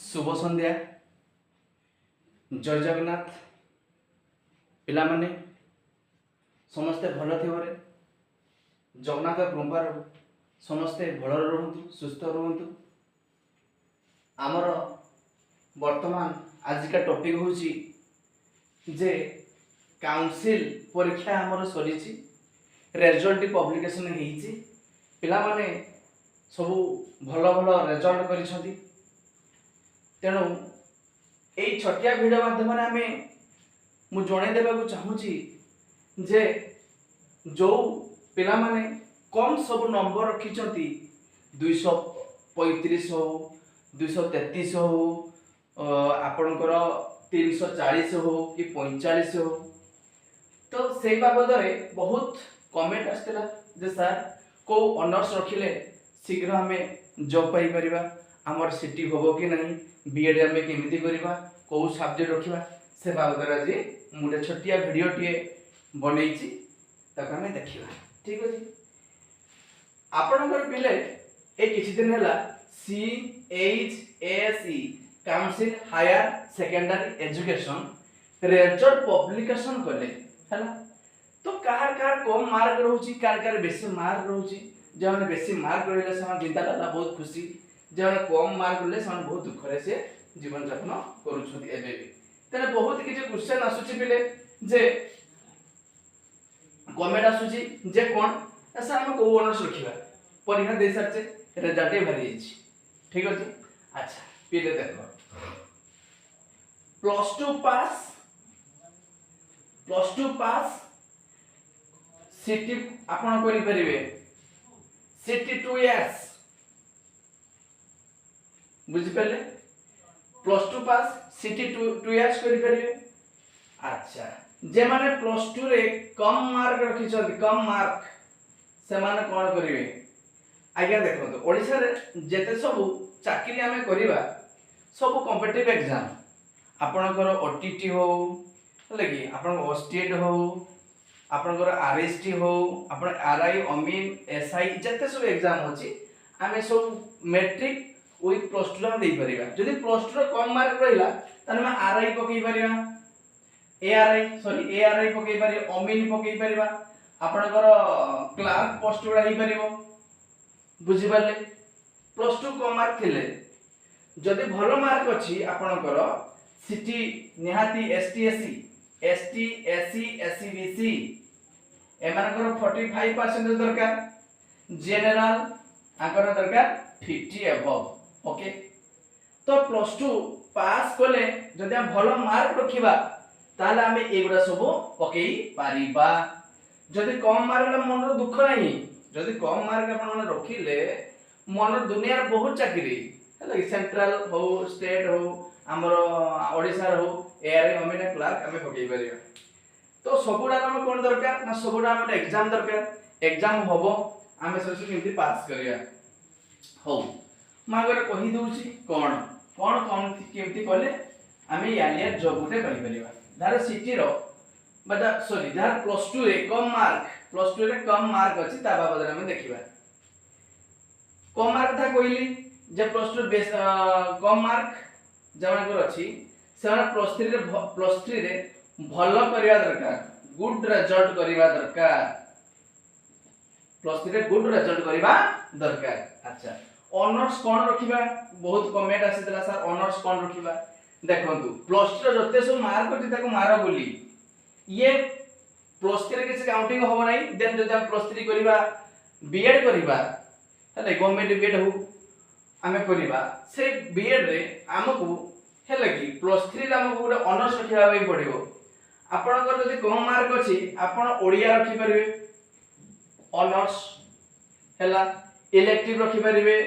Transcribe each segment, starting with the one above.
शुभ संध्या जय जगन्नाथ पिलामाने समस्ते भल थे जगन्नाथ कृपार समस्ते भल रुहतु सुस्थ रुहतु। आमर वर्तमान आजिका टॉपिक होची जे काउंसिल परीक्षा आमर सरी रेजल्ट पब्लिकेशन होईची पिला माने सबु भल भल रेजल्ट करिसथि। तेणु यही छटिया भिडियो माध्यम आमे मु जणे देबाकू चाहूची जे जो पिला माने कम सब नंबर रखिछंती 235 हो 233 हो आपणकर 340 हो कि 45 हो तो से बाबद में बहुत कमेंट आसला जे सर को ऑनर्स रखिले शीघ्र हमें जॉब पाई परिबा आमर सिटी होबो कि नहीं बीएड हमें केमिति करबा को सब्जेक्ट रखिबा से बाबद आज मुझे छोटिया वीडियो टीए बनैछि तक हमें देखिबा। ठीक अछि आपनकर पिले ए किछि दिन हैला CHSE counsel hire secondary education result publication कले हैला। तो कार कार कम मार्क रहउछि कार बेसी मार्क रहउछि जने बेसी मार्क रहले समान चिंता लाला बहुत खुशी जने कम मार्क रहले समान बहुत दुख रे से जीवन यापन करूछथि एबे भी तने बहुत किछि क्वेश्चन आसुछि पिले जे कमेंट आसुछि जे कोन ऐसा हम को ऑनर्स रखिबा परीक्षा दे सरचे रिजल्ट भरी छि। ठीक अछि अच्छा पिले देखो प्लस 2 पास सिटी आपण करि परिबे सिटी 2 इयर्स बुझि पले प्लस 2 पास सिटी 2 इयर्स करि परिबे। अच्छा जे माने प्लस 2 रे कम मार्क रखि छथि कम मार्क से माने कोन करिवे आज्ञा देखो ओडिसा रे जेते सब चाकरी हमें करिबा सब कॉम्पिटिटिव एग्जाम आपनकर ओटीटी हो लगी आपन ओस्टेट हो आपनकर आरएसटी हो आपन आरआई अमीन एसआई जते सब एग्जाम होची हमें सब मैट्रिक विथ प्लस 2 दे परिबा। जदि प्लस 2 कम मार्क रहिला तने हम आरआई पकई परिबा एआरआई पकई पारि अमीन पकई परिबा आपनकर क्लार्क पोस्ट गुडा ही परिबो बुझि पाले। प्लस 2 कम मार्क थिले जदि भलो मार्क अछि आपनकर सिटी निहाती एसटी एससी एससीबीसी एमानकर 45% दरकार जनरल आकर दरकार 50 अबव ओके। तो प्लस 2 पास कोले जदि हम भलो मार्क रखिबा ताले हमें एगुडा सब पकई पारिबा। जदि कम मार्क मन दुख नहीं जदि कम मार्क अपन मन रखिले मन दुनिया बहुत चाकरी है सेंट्रल हो स्टेट हो हमर ओडिसा हो एआरआई अमीन क्लार्क हमें पकई परिबा। तो सबुडा हम कोन दरकार ना सबुडा हम एग्जाम दरकार एग्जाम होबो हमें सबसे केमती पास करिया हो मागर कहि दउची कोन कोन कोन केमती कले हमें यालिया जॉब उठे करि परिबा धार सिटी रो बटा सॉरी धार प्लस 2 रे कम मार्क अछि ता बाबद हम देखिबा। कम मार्क था कोइली जे प्लस 2 बेस कम मार्क जमानकर अछि सेना प्लस 3 रे भलो करिया दरकार गुड रिजल्ट करिवा दरकार प्लस 3 रे गुड रिजल्ट करिवा दरकार। अच्छा ऑनर्स कोन रखिबा बहुत कमेंट आसीतला सर ऑनर्स कोन रखिबा देखंतु प्लस 2 रे जते सब मार्क अछि ताको मारो बोली ये प्लस 3 रे किछ काउंटिंग होबो नै देन जदि हम प्लस 3 करिबा बीएड करिबा हले गवर्नमेंट बीएड हो आमे करिबा से बीएड रे हमकु हेला कि प्लस 3 रे हमकु गोटे ऑनर्स रखिबा बई पड़िबो। आपनकर जदि कम मार्क अछि आपण ओडिया रखि परिबे ऑनर्स हेला इलेक्टिव रखि परिबे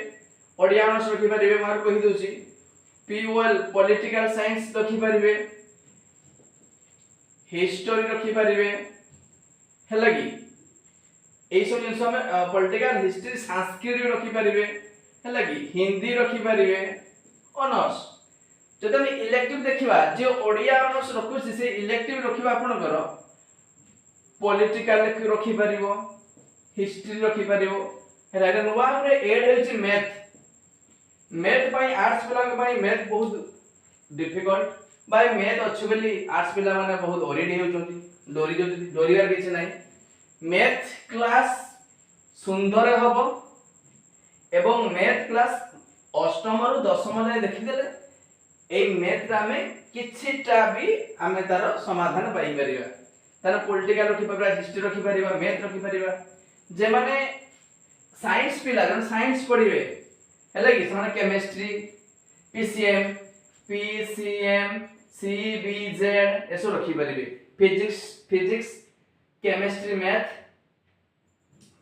ओडिया ऑनर्स रखि परिबे मार कहि दोछि पीओएल पॉलिटिकल साइंस रखि परिबे हिस्ट्री रखि परिबे हेला कि एई सब जिंस हम पॉलिटिकल हिस्ट्री संस्कृत रखि परिबे हेला कि हिंदी रखि परिबे ऑनर्स। जदि हम इलेक्टिव देखिबा जे ओडिया ऑनर्स रखुछि से इलेक्टिव रखिबा आपनकर पॉलिटिकल रखि परिबो हिस्ट्री रखि परिबो हेला नुवा रे एड होछि मैथ मैथ पाई आर्ट्स पिला के पाई मैथ बहुत डिफिकल्ट बाय मैथ अच्छे बोली आर्ट्स पिला माने बहुत ओरिडी होचोंती डोरियार किछ नाही मैथ क्लास सुंदर हबो एवं मैथ क्लास अष्टम रु दशम जाय देखि देले ए मैथ रा में किछिटा भी आमे तार समाधान पाई परिबा तार पॉलिटिकल रखि परिबा हिस्ट्री रखि परिबा मैथ रखि परिबा जे माने साइंस पिला जन साइंस पढिबे हैला कि समान केमिस्ट्री पीसीएम पीसीएम सीबीजेड ऐसो रखी परिबे physics chemistry math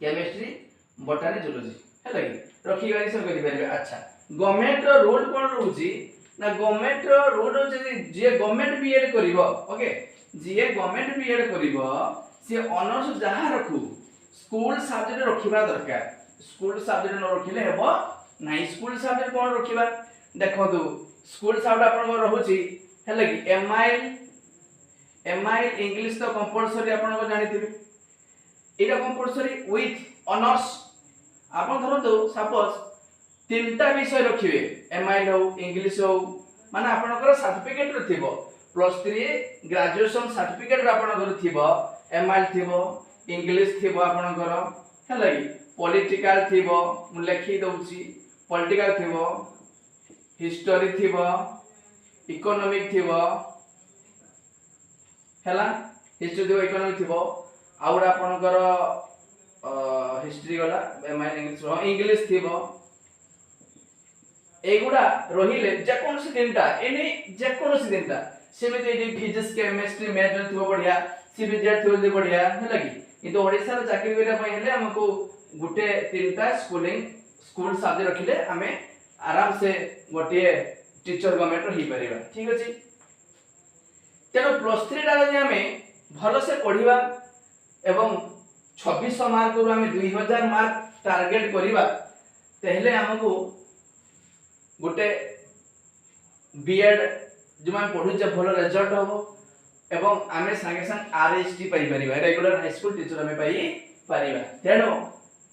chemistry botany zoology हैला कि रखी गारी सब करि परिबे अच्छा गवर्नमेंट रो रूल कोन रहउची ना गवर्नमेंट रो रूल जे जे गवर्नमेंट बीएड करिवो ओके जे गवर्नमेंट बीएड करिवो से ऑनर्स जहा रखू स्कूल सब्जेक्ट रखिबा दरकार स्कूल सब्जेक्ट न रखिले हेबो नाही स्कूल सब्जेक्ट कोन रखिबा देखो दु स्कूल सब्जेक्ट आपन रहउची हैला कि एमआई इंग्लिश तो कंपलसरी आपन को जानिथिबे एटा कंपलसरी विथ ऑनर्स आपन धरो तो सपोज तीनटा विषय रखिबे एमआई हो इंग्लिश हो माने आपन को सर्टिफिकेट रथिबो +3 ग्रेजुएशन सर्टिफिकेट आपन को रथिबो एमआई थिबो इंग्लिश थिबो आपन को हैला कि पॉलिटिकल थिबो मु लिखि दउची पॉलिटिकल थिबो हिस्टोरी थिबो इकोनॉमिक थिबो हैला हिस्ट्री थिबो इकोनॉमिक थिबो आउर आपनकर हिस्ट्री गला एमआई इंग्लिश थिबो एगुडा रहिले जे कोनसी दिनटा एनी जे कोनसी दिनटा सेमिते एडी फिजिक्स केमिस्ट्री मैथ थिबो बढ़िया सीबीजेड थिबो दे बढ़िया हैला कि किंतु ओडिसा रे चाकरी करिया पय हेले हमको गुटे तीनटा स्कूल सब्जेक्ट रखिले हमें आराम से गोटे टीचर गवर्नमेंट रो ही परिबा ठीक अछि तेनो +3 टा जदि हमें भलो से पढिबा एवं 2600 मार्क रो हमें 2000 मार्क टारगेट करिबा तहले हमको गोटे बीएड जो हम पढु जे भलो रिजल्ट होबो एवं हमें संगे संग आरएसटी पाई परिबा रेगुलर हाई स्कूल टीचर हमें पाई परिबा तेनो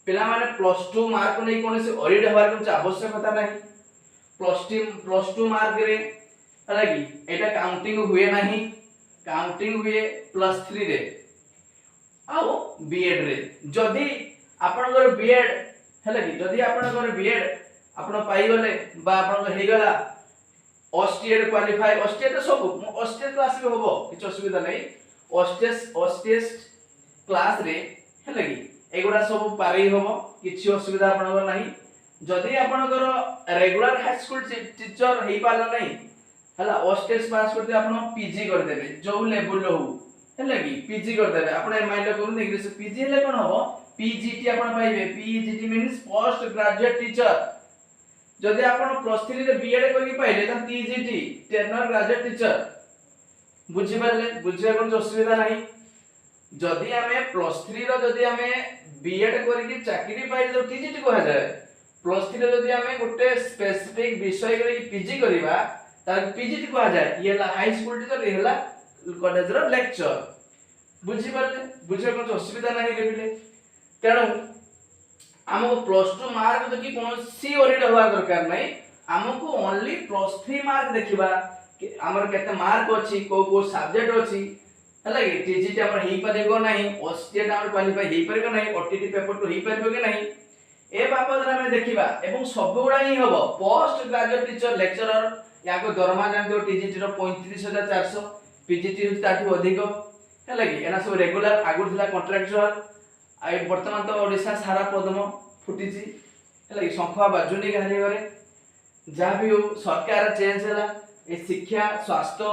पिला माने +2 मार्क नै कोनसे ओरिड हबार कुछ आवश्यकता नाही +2 मार्क रे अलगी एटा काउंटिंग हुए नाही काउंटिंग हुए +3 रे आउ बीएड रे जदी आपनकर बीएड हलगी जदी आपनकर बीएड आपण पाई गले बा आपनकर हे गला ऑस्टेड क्वालिफाई ऑस्टेड सब ऑस्टेड क्लास रे होबो किछ असुविधा नै ऑस्टेड क्लास रे हलगी एगुडा सब पारी होबो किछ असुविधा आपनकर नाही जदी आपनकर रेगुलर हाई स्कूल टीचर हेई पाला नाही हला ऑस्टेज पास करते आपण पीजी कर देबे जो लेवल हो हला कि पीजी कर देबे आपण माइंड करू इंग्लिश पीजी ले कोन होबो पीजीटी आपण पाइबे PGT means post graduate teacher जदी आपण +3 रे बीएड करि पाइले त पीजीटी टेनर ग्रेजुएट टीचर बुझि पाले बुझिया कोन असुविधा नाही जदी हमें +3 रो जदी हमें बीएड करि कि चाकरी पाइले तो पीजीटी कहा जाय +3 रे जदी हमें गुटे स्पेसिफिक विषय करि पीजी करिबा तार पीजीटी कहा जाय ये ला हाई स्कूल टीचर ये ला कॉलेज रो लेक्चर बुझि पाले बुझिया कोन असुविधा नाही रे तेणु हमको +2 मार्क तो कि कोनसी ओरिड होवा दरकार नै हमको ओनली +3 मार्क देखिबा कि हमर केते मार्क अछि को सब्जेक्ट अछि हला कि टीजीटी हमर हेई परबो नाही ऑस्टेट हमर क्वालिफाई हेई परबो नाही ओटीटी पेपर तो हेई परबो कि नाही ए बाबत रे हम देखिबा एवं सब गुडा ही होबो पोस्ट ग्रेजुएट टीचर लेक्चरर याको दरमा जान दो टीजीटी रो 35400 पीजीटी ताठू अधिक हला कि एना सब रेगुलर आगु थिला कॉन्ट्रैक्चुअल आइ वर्तमान तो ओडिसा सारा पदम फुटिची हला कि संख्या बाजुनी गाली घरे जा भी हो सरकार चेंज हला ए शिक्षा स्वास्थ्य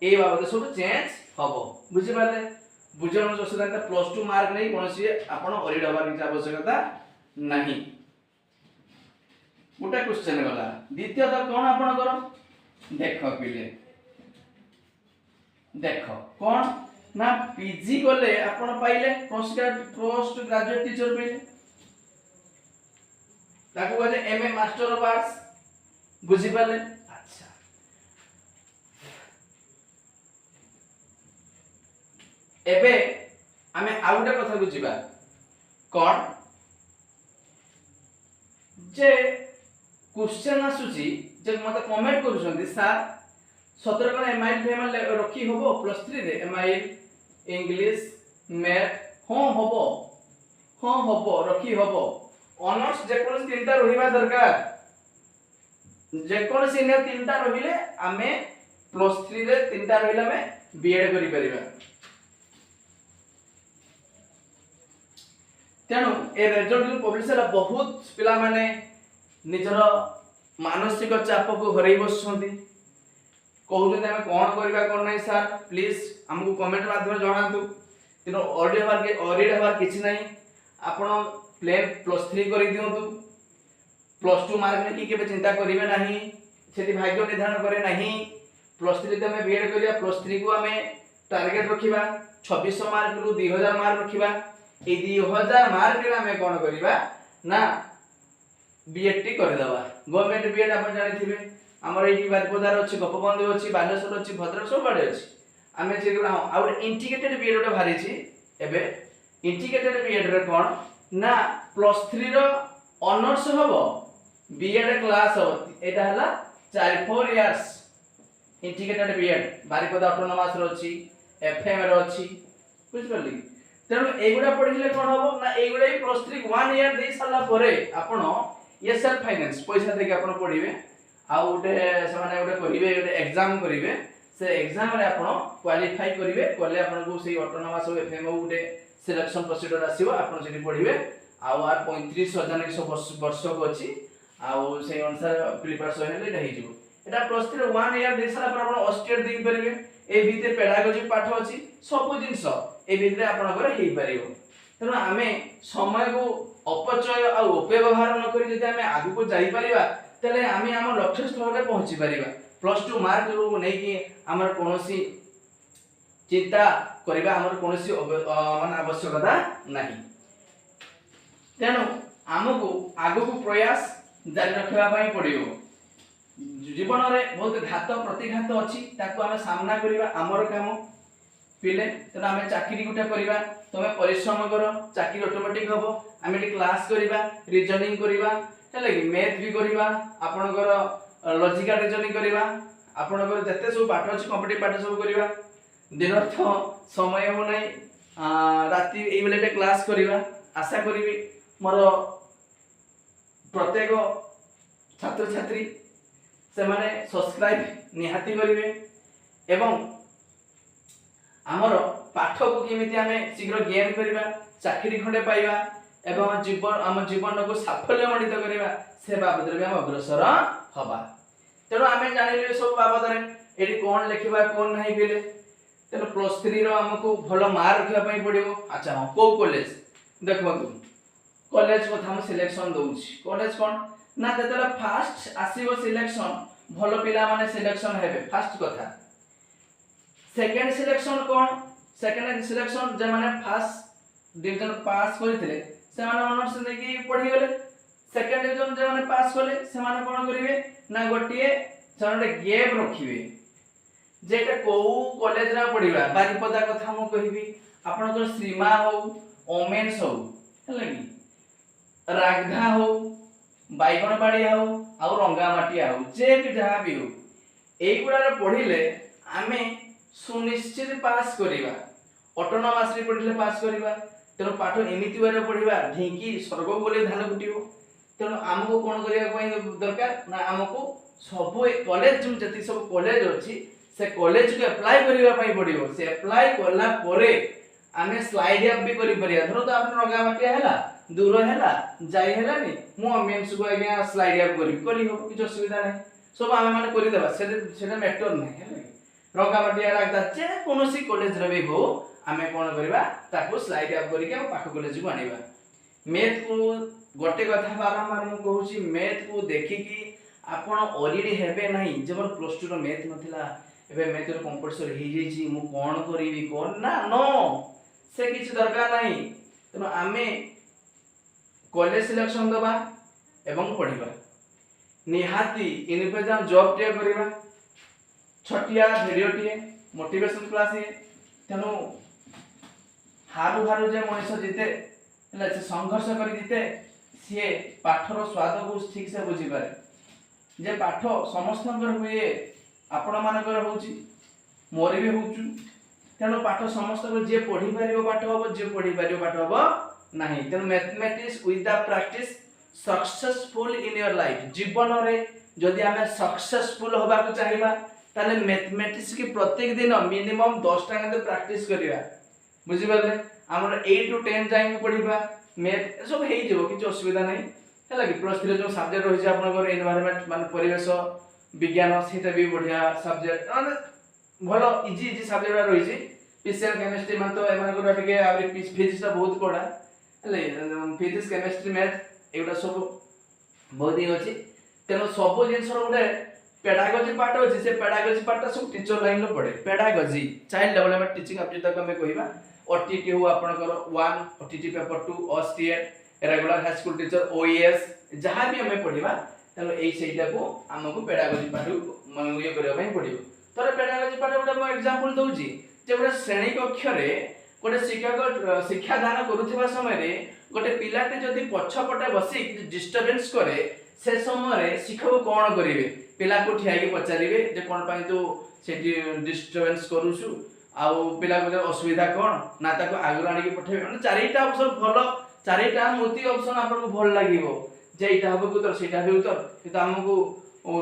ए बाबत सब चेंज हबो बुझि पाले बुझन जो सदा +2 मार्क नै कोनसी आपण ओरिड हबार की आवश्यकता नाही गोटे क्वेश्चन गला द्वितीय तो कोन आपण करो देखो पिले देखो कोन ना पीजी गले आपण पाइले पोस्ट ग्रेजुएट टीचर पाइले ताको कहले एमए मास्टर ऑफ आर्ट्स बुझि पाले अच्छा एबे हमें आउटे कथा बुझिबा कोन जे क्वेश्चन आसुची जे मते कमेंट करूछंती सर 17 कोन एमआईएल फेमल रखी होबो प्लस 3 रे एमआईएल इंग्लिश मैथ हां होबो रखी होबो ऑनर्स जे कोन तीनटा रहिबा दरकार जे कोन से ने तीनटा रहिले आमे प्लस 3 रे तीनटा रहिले में बीएड करि परिबा तेणु ए रिजल्ट पब्लिश होला बहुत पिला माने निजर मानसिक चाप को हरई बसछंती कहउछंती हमें कोन करबा कोन नै सर प्लीज हमकु कमेंट माध्यम जणांतु तिनो ऑडिट हबार किछि नै आपण प्लेन प्लस 3 करि दियंतु प्लस 2 मार्क ने की केबे चिंता करिवे नाही सेति भाग्य निर्धारण करे नाही प्लस 3 ते हमें बीएड करिया प्लस 3 को हमें टारगेट रखिबा 2600 मार्क रु 2000 मार्क रखिबा ए 2000 मार्क रे हमें कोन करिबा ना बीएड कर दवा गवर्नमेंट बीएड आप जानिथिबे हमर एठी बारिपदार अछि गोपबंधु अछि बालेश्वर अछि भद्रक सब बाडे अछि आमे जे आ इंटीग्रेटेड बीएड ओटे भारी छी एबे इंटीग्रेटेड बीएड रे कोन ना प्लस 3 रो ऑनर्स हबो बीएड क्लास हो एटा हला 4 years integrated BEd Baripada autonomous रो अछि एफएम रो अछि बुझ परली तेणु एगुडा पढिले कोन हबो ना एगुडा ही प्लस 3 1 इयर दे साला परे आपण ये सेल्फ फाइनेंस पैसा देके आपण पढिबे आ उटे समाने उटे करिवे उटे एग्जाम करिवे से एग्जाम रे आपण क्वालिफाई करिवे कोले आपण को सेही ऑटोनोमस एफएम उटे सिलेक्शन प्रोसीजर आसीबो आपण जेति पढिवे आ 35,100 वर्ष को अछि आ से अनुसार प्रिपरेशन हेले ढाई जिवो एटा प्लस 3 1 इयर दे साला पर आपण ऑस्टेट देई परिवे ए भीतर पेडागोजी पाठ अछि सब जिंस ए भीतर आपण करे हेई परिवो तेणु आमे समय को अपचय आ उपव्यवहार न करी जदि आमे आगु को जाई परिबा तले आमे हम लक्ष्य स्थल रे पहुंची परिबा प्लस 2 मार्क रो नै कि हमर कोनोसी चिंता करबा हमर कोनोसी मान आवश्यकता नाही तेणु हमको आगु को प्रयास जारी रखबा पई पड़ियो जीवन रे बहुत घात प्रतिघात अछि ताको आमे सामना करबा हमर काम पिले तेणु आमे चाकरी गुटा करबा तमे परिश्रम करो चाकरी ऑटोमेटिक हबो आमे क्लास करबा रीजनिंग करबा हेले कि मैथ भी करबा आपनकर लॉजिकल रीजनिंग करबा आपनकर जते सब पाठ अछि कॉम्पिटिटिव पाठ सब करबा दिन अर्थ समय हो नै राती एई बेलेटे क्लास करबा आशा करबी मोर प्रत्येक छात्र छात्री से माने सब्सक्राइब निहाती करिवे एवं हमर पाठ को केमिति हमें शीघ्र ज्ञान करबा चाकरी खंडे पाइबा एवं जीवन को साफल्यमंडित करबा से बाबद रे हम अग्रसर हबा तेणु आमे जानिले सब बाबद रे एडी कोन लिखिबा कोन नाही बेले तेणु प्लस 3 रो हमको भलो मार्क रखिबा पई पड़िबो अच्छा हां को कॉलेज देखबो कॉलेज को हम सिलेक्शन दउछि कॉलेज कोन ना तेतला फास्ट आसीबो सिलेक्शन भलो पिला माने सिलेक्शन हेबे फास्ट कथा सेकंड सिलेक्शन कोन सेकंड सिलेक्शन जे माने फर्स्ट डिवीजन पास करथिले से माने ऑनर्स नेकी पढी गेले सेकंड डिवीजन जे माने पास करले से माने कोन करिवे ना गोटिए सनडे गैप रखिवे जेटा को कॉलेज रा पढिबा बारिपदा कथा मु कहिबी आपनकर श्रीमा हो ओमेन्स हो हलगी रागधा हो बाइगणबाड़ी हो आ रंगामाटिया हो जे भी जहां भी हो एई गुडा रे पढिले आमे सुनिश्चित पास करिबा ऑटोनोमस रे पढिले पास करिबा तेनो पाठ एमिति वे पढिबा ढेंकी स्वर्ग बोले धान गुटिबो तेनो हमको कोन करिया पई दरकार ना हमको सब कॉलेज जो जति सब कॉलेज अछि से कॉलेज को अप्लाई करिबा पई पडिबो से अप्लाई करला परे आमे स्लाइड अप भी करि परिया धरो तो आपन रंगामाटिया हैला दूर हैला जाई हैला नि मु मेंस को आज्ञा स्लाइड अप करि हो किछ असुविधा नै सब आमे माने करि देबा सेटा मैटर नै हैला रंगामाटिया लागता जे कोनोसी कॉलेज रे भी हो आमे कोन करबा ताको स्लाइड अप करिके हम पाख कॉलेज को आनिबा मैथ को गोटे कथा बारंबार मु कहूची मैथ को देखि कि आपण ऑलरेडी हेबे नाही जबर प्लस 2 रो मैथ नथिला एबे मैथ रो कंपल्सरी हे जेची मु कोन करिवि कोन ना नो से किछ दरकार नाही तनो आमे कॉलेज सिलेक्शन दबा एवं पढिबा निहाती इनफेजन जॉब टे करिबा छटिया भिडियो टे मोटिवेशन क्लास हे तनो हारु हारु जे मनुष्य जीते हला से संघर्ष करी जीते से पाठर स्वाद को ठीक से बुझी पारे जे पाठ समस्तंकर हुए आपण मानकर होउची मोर भी होउचु तेणु पाठ समस्त जे पढ़ी पारिबो पाठ हबो जे पढ़ी पारिबो पाठ हबो नाही तेणु mathematics with the practice successful in your life जीवन रे जदि आमे सक्सेसफुल होबा को चाहिबा ताले मैथमेटिक्स की प्रत्येक दिन मिनिमम 10 टा के प्रैक्टिस करिया बुझि परले हमर 8 टू 10 जाई पढ़ीबा मैथ सब हेई जेबो किछ असुविधा नाही हैला कि प्लस 3 जो सब्जेक्ट रहि छै आपनकर एनवायरनमेंट माने परिवेश विज्ञान सेटा भी बढ़िया सब्जेक्ट माने भलो इजी सब्जेक्ट रहि छै फिजिक्स केमिस्ट्री मान तो एमानकर टिके आबे फिजिक्स ता बहुत कोडा हले फिजिक्स केमिस्ट्री मैथ एउडा सब बहुत ही अछि तेनो सब जिंस रो गुडे पेडागोजी पार्ट अछि से पेडागोजी पार्ट सब टीचर लाइन लो पड़े पेडागोजी चाइल्ड डेवलपमेंट टीचिंग अब तक हमें कहिबा ओटीटी हो आपनकर 1 OTET paper 2 OSSTET regular high school teacher OES जहां भी हमें पढ़िबा तनो एई सेटा को हमको पेडागोजी पार्ट मन ये करबा पई पड़िबो तोरे पेडागोजी पार्ट गोटे म एग्जांपल दउची जे गोटे श्रेणी कक्ष रे गोटे शिक्षक शिक्षा दान करूथिबा समय रे गोटे पिलाटे जदी पछपटे बसी डिस्टर्बेंस करे से समय रे शिक्षक कोन करिवे पिला को ठिया के पचारिवे जे कोन पई तो सेठी डिस्टर्बेंस करूछु आउ पिला को असुविधा कोन ना ताको आगु आनी के पठेबे माने चारिटा ऑप्शन भलो चारिटा मूर्ति ऑप्शन आपन को भल लागिवो जे इटा हबो को तो सेटा भी उत्तर किंतु हमको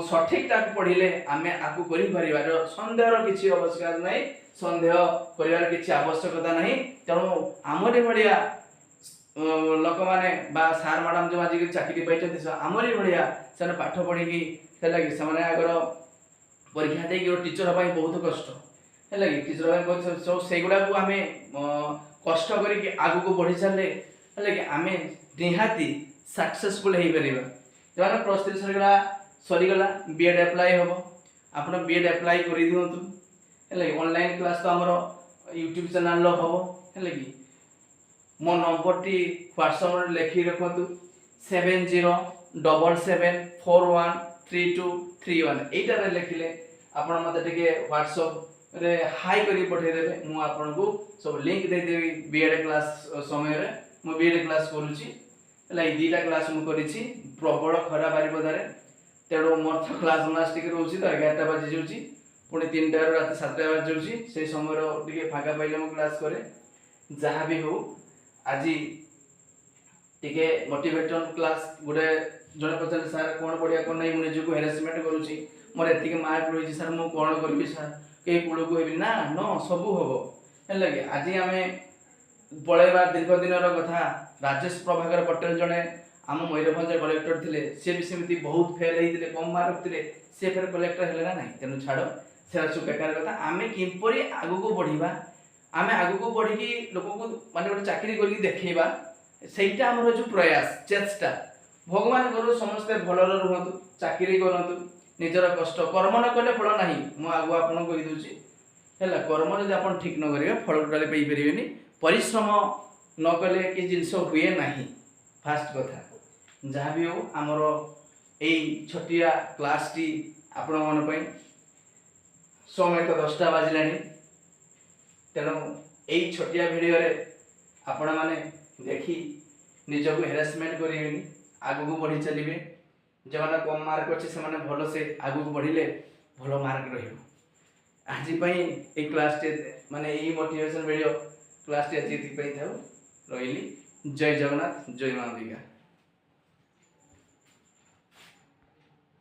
सठिक ता पढ़िले आमे आकु करि परिवार संदेहर किछि आवश्यकता नै संदेह परिवार किछि आवश्यकता नै तेणु आमरे भलिया लोक माने बा सार मैडम जो आज चाकरी पाइछथि आमरे भलिया सने पाठ पढ़ी की हैला कि सने आगर परीक्षा दे कि टीचर हबाई बहुत कष्ट हैला कि टीचर हबाई सब सेगुडा को हमें कष्ट करी कि आगु को बढ़ी चलले हैला कि हमें निहाती सक्सेसफुल हे परिबा जवाना प्लस 3 सरीगला बीएड अप्लाई होबो आपण बीएड अप्लाई करि दियंतु हैला कि ऑनलाइन क्लास तो हमरो यूट्यूब चैनल लो होबो हैला कि मो नंबर टी व्हाट्सएप रे लेखि रखंतु 7077413231 एटा रे लेखिले आपण मते टिके व्हाट्सएप रे हाई करी पठे देबे मु आपण को सब लिंक दे देबी बीएड क्लास समय रे मु बीएड क्लास करूची लाई दीटा क्लास मु करिछि प्रबल खरा बारिपदारे तेडो मोर तो क्लास मास्टिक रहउछि तो 11टा बजे जाउछि पुणी 3टा रात 7टा बजे जाउछि से समय रो टिके फाका पाइले मु क्लास करे जहा भी हो आज टिके मोटिवेशन क्लास गोटे जने पचारे सर कोन पढ़िया कोन नै मुने जो हेरासमेंट करूछि मोर एतिके मार्क रहिछि सर मु कोन करबी सर के कुलो को हेबी ना नो सबु होबो हेला कि आज हमें पळेबा दीर्घ दिन रो कथा राजेश प्रभाकर पटेल जने आम मयूरभंज कलेक्टर थिले से भी सेमती बहुत फेल हेतिले कम मार्क थिले से फेर कलेक्टर हेले ना नै तेनु छाड़ो सेरा सु बेकार कथा आमे किंपरी आगु को बढ़िबा आमे आगु को बढ़ी की लोक को माने गोटे चाकरी करके देखैबा सेटा हमर जो प्रयास चेष्टा भगवान करो समस्त भलर रहंतु चाकरी करंतु निजर कष्ट कर्म न कले फल नाही मु आगु आपन कहि दोछि हैला कर्म जदि आपन ठीक न करिवे फल टोटाले पई परिबेनी परिश्रम न कले कि जिंस हुए नाही फास्ट कथा जहा भी हो हमर एई छोटिया क्लास टी आपन मन पई समय तो 10टा बाजिलानी तेणु यही छोटिया भिडियो रे आपण माने देखी निजको हेरासमेंट करेंगे आगु को बढ़ी चलिए जो मैंने कम मार्क अच्छे से माने भल से आगु को बढ़िले भल मार्क रहिबो आज पई ए क्लास टे माने ए मोटिवेशन वीडियो क्लास टे आज पई थाउ रहिली जय जगन्नाथ जय मां अंबिका।